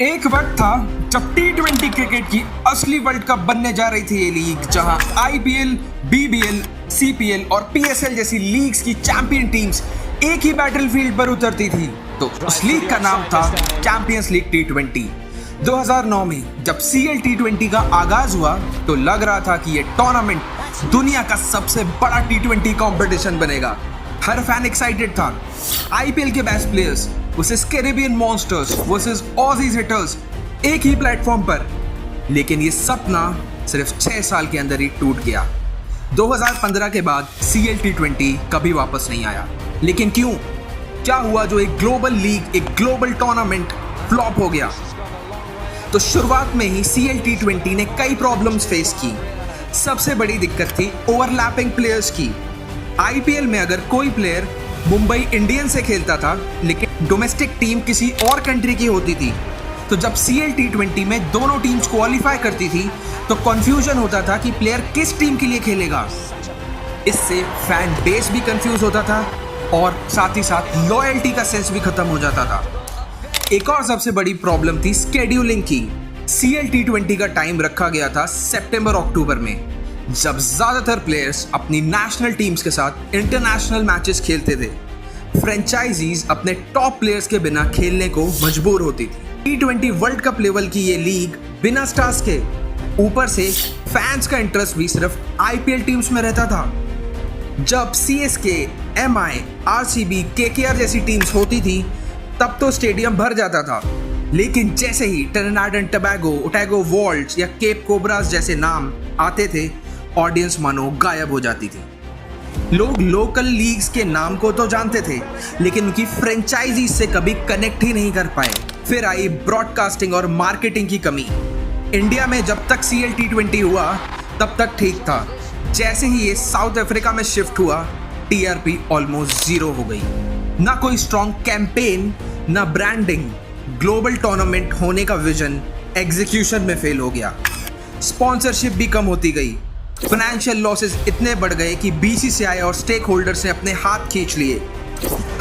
एक वक्त था जब T20 क्रिकेट की असली वर्ल्ड कप बनने जा रही थी ये लीग, जहां IPL, BBL, CPL और PSL जैसी लीग्स की चैंपियन टीम्स एक ही बैटलफील्ड पर उतरती थी। तो उस लीग का नाम था चैंपियंस लीग T20। 2009 में जब CL T20 का आगाज हुआ तो लग रहा था कि ये टूर्नामेंट दुनिया का सबसे बड़ा T20 कंपटीशन बनेगा। हर फैन एक्साइटेड था। IPL के best players versus Caribbean monsters versus Aussies hitters एक ही प्लेटफॉर्म पर। लेकिन ये सपना सिर्फ 6 साल के अंदर ही टूट गया। 2015 के बाद CL T20 कभी वापस नहीं आया। लेकिन क्यों? क्या हुआ जो एक ग्लोबल लीग, एक ग्लोबल टूर्नामेंट फ्लॉप हो गया? तो शुरुआत में ही CL T20 ने कई प्रॉब्लम्स फेस की। सबसे बड़ी दिक्कत थी ओवरलैपिंग प्लेयर्स की। IPL में अगर कोई प्लेयर मुंबई इंडियंस से खेलता था लेकिन डोमेस्टिक टीम किसी और कंट्री की होती थी, तो जब CL T20 में दोनों टीम्स क्वालिफाई करती थी तो कंफ्यूजन होता था कि प्लेयर किस टीम के लिए खेलेगा। इससे फैन बेस भी कंफ्यूज होता था और साथ ही साथ लॉयल्टी का सेंस भी खत्म हो जाता था। एक और सबसे बड़ी प्रॉब्लम थी स्केड्यूलिंग की। CL T20 का टाइम रखा गया था सितंबर-अक्टूबर में, जब ज्यादातर प्लेयर्स अपनी नेशनल टीम्स के साथ इंटरनेशनल मैचेस खेलते थे। फ्रेंचाइजीज अपने टॉप प्लेयर्स के बिना खेलने को मजबूर होती थी। T20 वर्ल्ड कप लेवल की ये लीग बिना स्टार्स के, ऊपर से फैंस का इंटरेस्ट भी सिर्फ IPL टीम्स में रहता था। जब CSK, MI, RCB, KKR जैसी टीम्स होती थी तब तो स्टेडियम भर जाता था। लेकिन जैसे ही Trinidad and Tobago, Otago Volts या केप कोबरास जैसे नाम आते थे, ऑडियंस मानो गायब हो जाती थी। लोग लोकल लीग्स के नाम को तो जानते थे लेकिन उनकी फ्रेंचाइजी से कभी कनेक्ट ही नहीं कर पाए। फिर आई ब्रॉडकास्टिंग और मार्केटिंग की कमी। इंडिया में जब तक CL T20 हुआ तब तक ठीक था। जैसे ही ये साउथ अफ्रीका में शिफ्ट हुआ, TRP ऑलमोस्ट 0 हो गई। ना कोई स्ट्रॉन्ग कैंपेन, ना ब्रांडिंग। ग्लोबल टूर्नामेंट होने का विजन एग्जीक्यूशन में फेल हो गया। स्पॉन्सरशिप भी कम होती गई। फाइनेंशियल लॉसेस इतने बढ़ गए कि BCCI और स्टेक होल्डर्स ने अपने हाथ खींच लिए।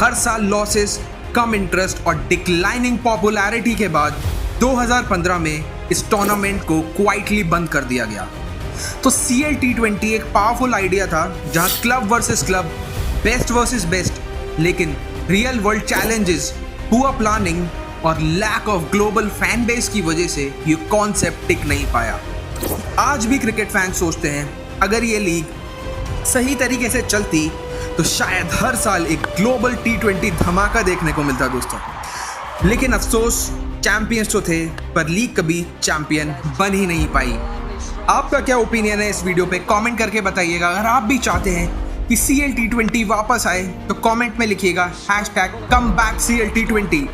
हर साल लॉसेस, कम इंटरेस्ट और डिक्लाइनिंग पॉपुलैरिटी के बाद 2015 में इस टूर्नामेंट को क्वाइटली बंद कर दिया गया। तो CL T20 एक पावरफुल आइडिया था जहां club versus club, best versus best, लेकिन real world challenges, poor planning और lack of global fan base की वजह से ये कॉन्सेप्ट टिक नहीं पाया। आज भी क्रिकेट फैंस सोचते हैं अगर ये लीग सही तरीके से चलती तो शायद हर साल एक ग्लोबल T20 धमाका देखने को मिलता दोस्तों। लेकिन अफसोस, चैंपियंस तो थे पर लीग कभी चैंपियन बन ही नहीं पाई। आपका क्या ओपिनियन है इस वीडियो पे कमेंट करके बताइएगा। अगर आप भी चाहते हैं कि CL T20 वापस आए तो कमेंट में लिखिएगा #ComebackCL T20।